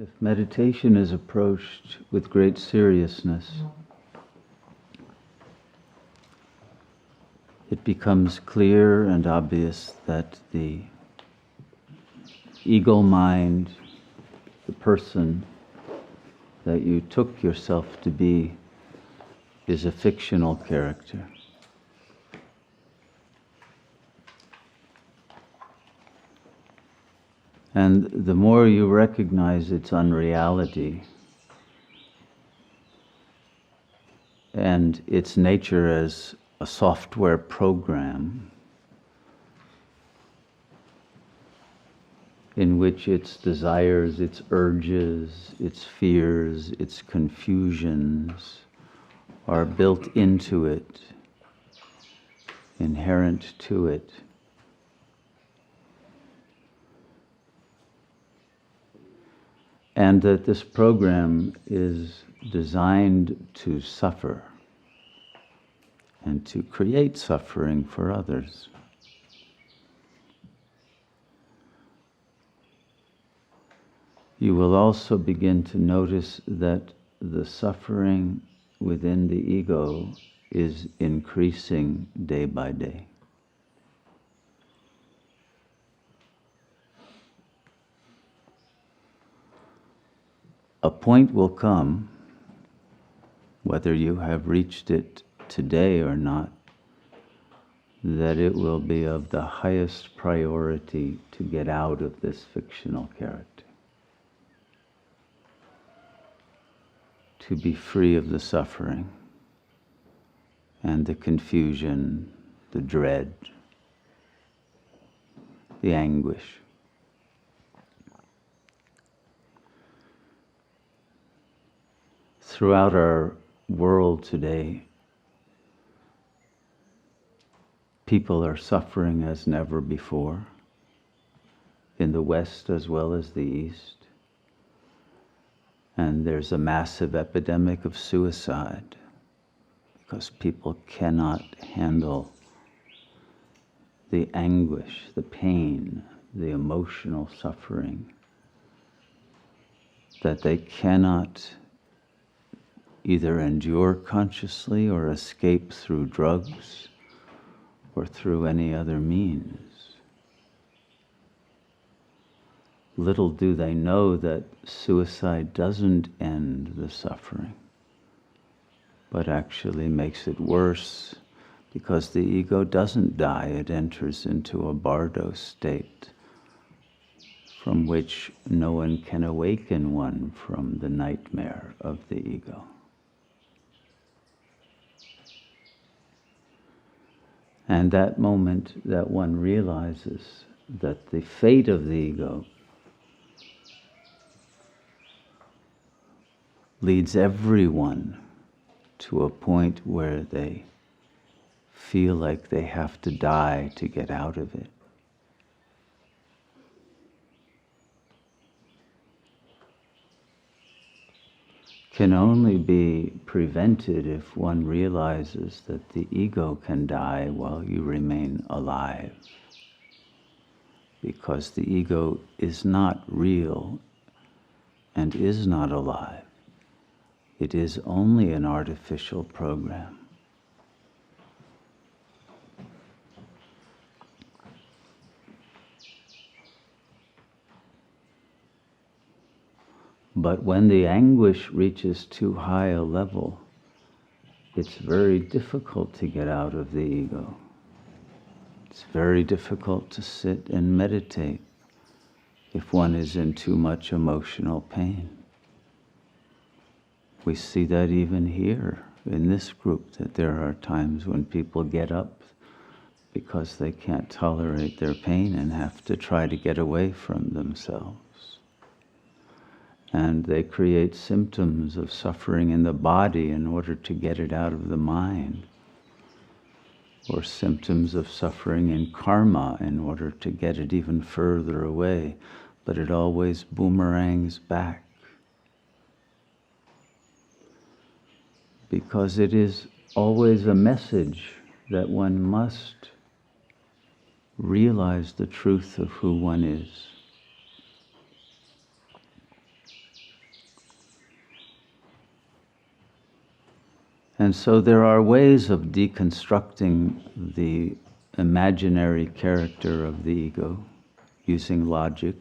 If meditation is approached with great seriousness, it becomes clear and obvious that the ego mind, the person that you took yourself to be, is a fictional character. And the more you recognize its unreality and its nature as a software program in which its desires, its urges, its fears, its confusions are built into it, inherent to it, and that this program is designed to suffer and to create suffering for others. You will also begin to notice that the suffering within the ego is increasing day by day. A point will come, whether you have reached it today or not, that it will be of the highest priority to get out of this fictional character, to be free of the suffering and the confusion, the dread, the anguish. Throughout our world today, people are suffering as never before, in the West as well as the East. And there's a massive epidemic of suicide because people cannot handle the anguish, the pain, the emotional suffering that they cannot either endure consciously or escape through drugs or through any other means. Little do they know that suicide doesn't end the suffering, but actually makes it worse, because the ego doesn't die, it enters into a bardo state from which no one can awaken one from the nightmare of the ego. And that moment that one realizes that the fate of the ego leads everyone to a point where they feel like they have to die to get out of it. Can only be prevented if one realizes that the ego can die while you remain alive. Because the ego is not real and is not alive. It is only an artificial program. But when the anguish reaches too high a level, it's very difficult to get out of the ego. It's very difficult to sit and meditate if one is in too much emotional pain. We see that even here in this group, that there are times when people get up because they can't tolerate their pain and have to try to get away from themselves. And they create symptoms of suffering in the body in order to get it out of the mind, or symptoms of suffering in karma in order to get it even further away, but it always boomerangs back. Because it is always a message that one must realize the truth of who one is. And so there are ways of deconstructing the imaginary character of the ego, using logic,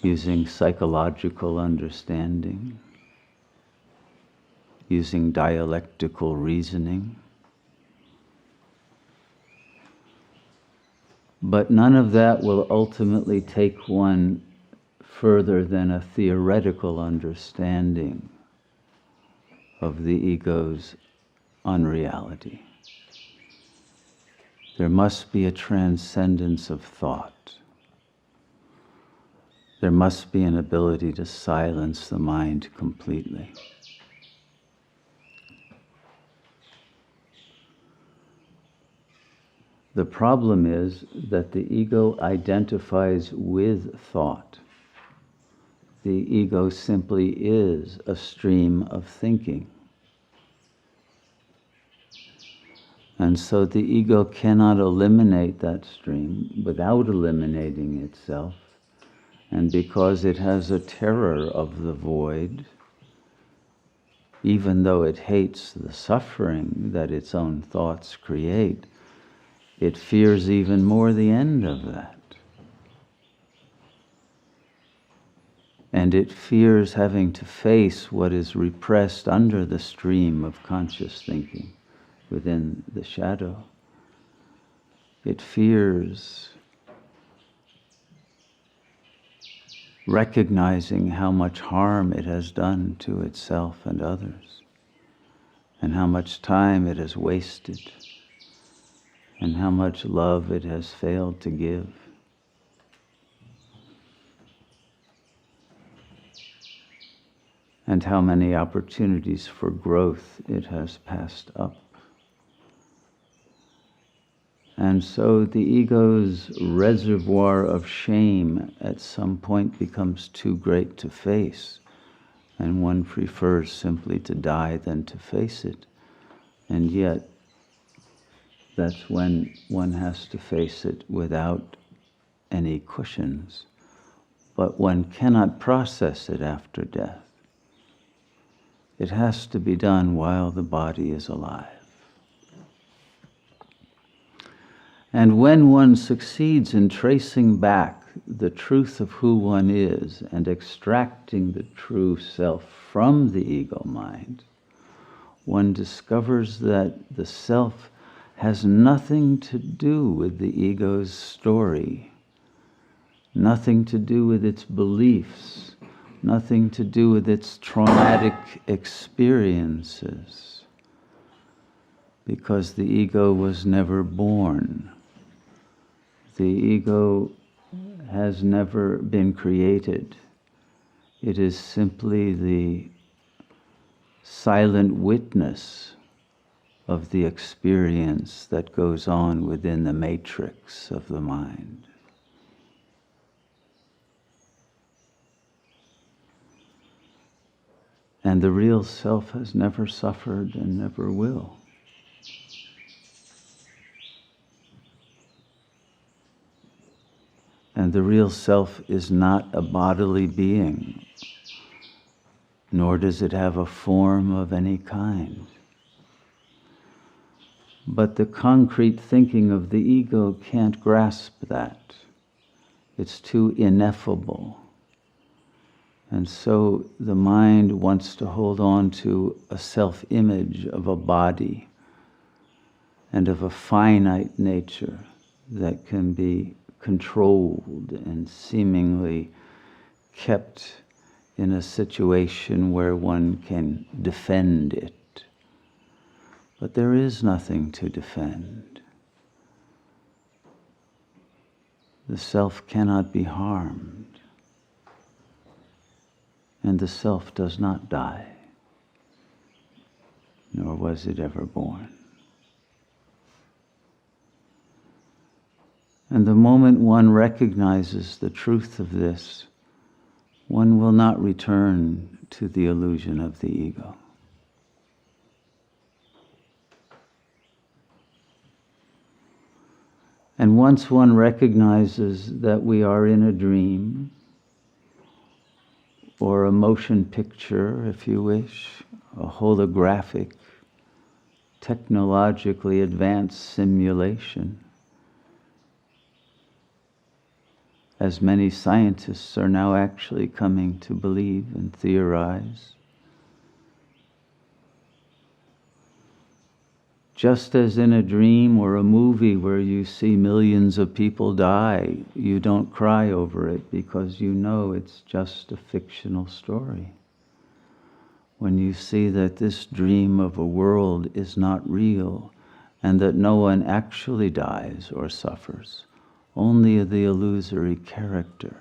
using psychological understanding, using dialectical reasoning. But none of that will ultimately take one further than a theoretical understanding of the ego's unreality. There must be a transcendence of thought. There must be an ability to silence the mind completely. The problem is that the ego identifies with thought. The ego simply is a stream of thinking. And so the ego cannot eliminate that stream without eliminating itself. And because it has a terror of the void, even though it hates the suffering that its own thoughts create, it fears even more the end of that. And it fears having to face what is repressed under the stream of conscious thinking within the shadow. It fears recognizing how much harm it has done to itself and others, and how much time it has wasted, and how much love it has failed to give. And how many opportunities for growth it has passed up. And so the ego's reservoir of shame at some point becomes too great to face, and one prefers simply to die than to face it. And yet, that's when one has to face it without any cushions. But one cannot process it after death. It has to be done while the body is alive. And when one succeeds in tracing back the truth of who one is and extracting the true self from the ego mind, one discovers that the self has nothing to do with the ego's story, nothing to do with its beliefs, nothing to do with its traumatic experiences, because the ego was never born. The ego has never been created. It is simply the silent witness of the experience that goes on within the matrix of the mind. And the real self has never suffered and never will. And the real self is not a bodily being, nor does it have a form of any kind. But the concrete thinking of the ego can't grasp that. It's too ineffable. And so the mind wants to hold on to a self-image of a body and of a finite nature that can be controlled and seemingly kept in a situation where one can defend it. But there is nothing to defend. The self cannot be harmed. And the self does not die, nor was it ever born. And the moment one recognizes the truth of this, one will not return to the illusion of the ego. And once one recognizes that we are in a dream, or a motion picture, if you wish, a holographic, technologically advanced simulation, as many scientists are now actually coming to believe and theorize. Just as in a dream or a movie where you see millions of people die, you don't cry over it because you know it's just a fictional story. When you see that this dream of a world is not real and that no one actually dies or suffers, only the illusory character,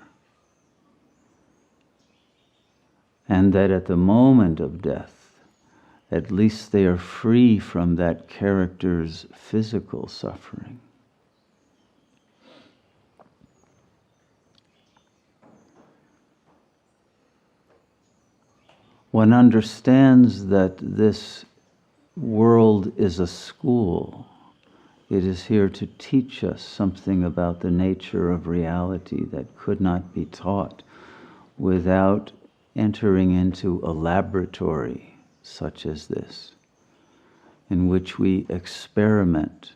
and that at the moment of death, at least they are free from that character's physical suffering. One understands that this world is a school. It is here to teach us something about the nature of reality that could not be taught without entering into a laboratory such as this, in which we experiment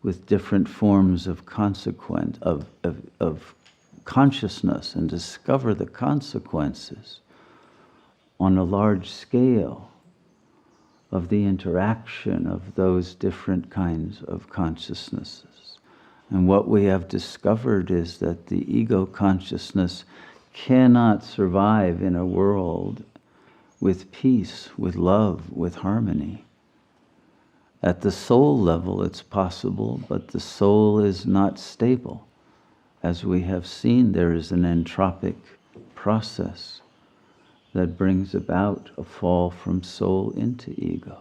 with different forms of of consciousness and discover the consequences on a large scale of the interaction of those different kinds of consciousnesses. And what we have discovered is that the ego consciousness cannot survive in a world with peace, with love, with harmony. At the soul level it's possible, but the soul is not stable. As we have seen, there is an entropic process that brings about a fall from soul into ego.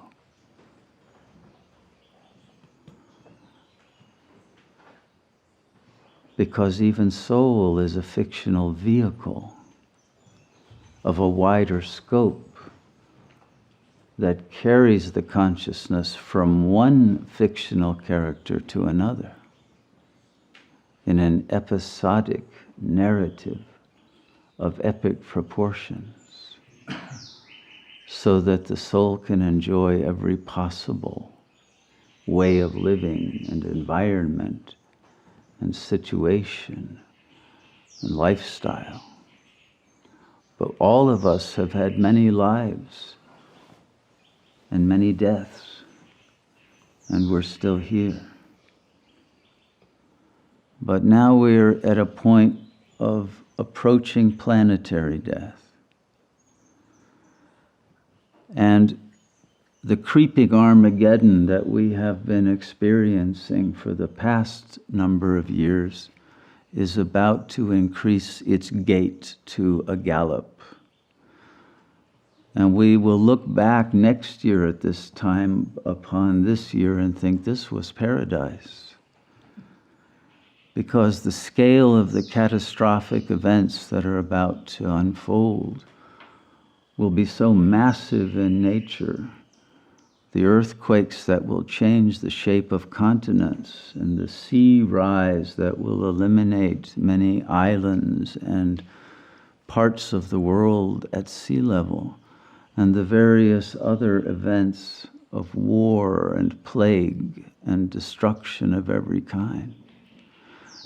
Because even soul is a fictional vehicle of a wider scope that carries the consciousness from one fictional character to another in an episodic narrative of epic proportions, so that the soul can enjoy every possible way of living and environment and situation and lifestyle. But all of us have had many lives and many deaths, and we're still here. But now we're at a point of approaching planetary death. And the creeping Armageddon that we have been experiencing for the past number of years is about to increase its gait to a gallop. And we will look back next year at this time upon this year and think this was paradise. Because the scale of the catastrophic events that are about to unfold will be so massive in nature. The earthquakes that will change the shape of continents, and the sea rise that will eliminate many islands and parts of the world at sea level, and the various other events of war and plague and destruction of every kind.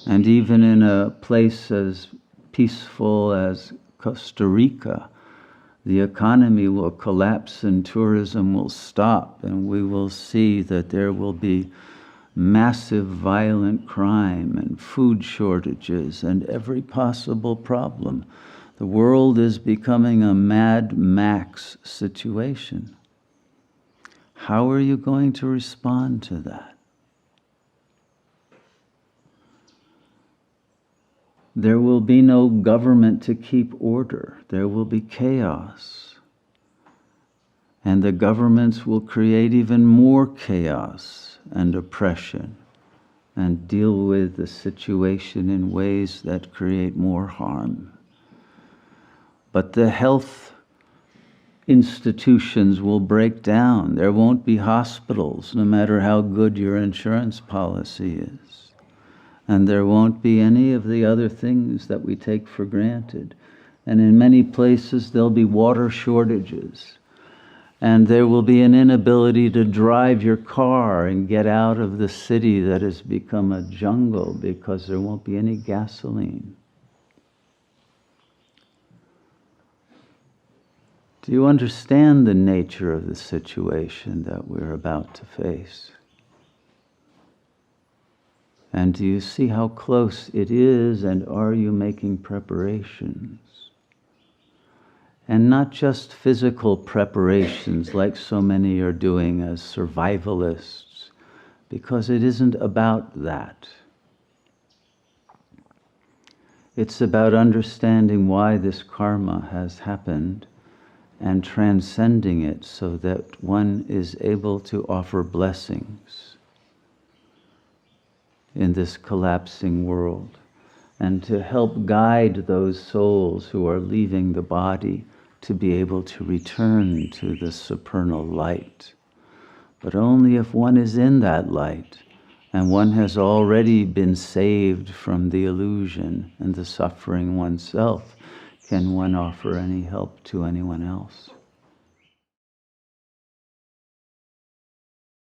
And even in a place as peaceful as Costa Rica, the economy will collapse and tourism will stop, and we will see that there will be massive violent crime and food shortages and every possible problem. The world is becoming a Mad Max situation. How are you going to respond to that? There will be no government to keep order. There will be chaos. And the governments will create even more chaos and oppression and deal with the situation in ways that create more harm. But the health institutions will break down. There won't be hospitals, no matter how good your insurance policy is. And there won't be any of the other things that we take for granted. And in many places there'll be water shortages. And there will be an inability to drive your car and get out of the city that has become a jungle because there won't be any gasoline. Do you understand the nature of the situation that we're about to face? And do you see how close it is, and are you making preparations? And not just physical preparations like so many are doing as survivalists, because it isn't about that. It's about understanding why this karma has happened and transcending it so that one is able to offer blessings in this collapsing world, and to help guide those souls who are leaving the body to be able to return to the supernal light. But only if one is in that light and one has already been saved from the illusion and the suffering oneself can one offer any help to anyone else.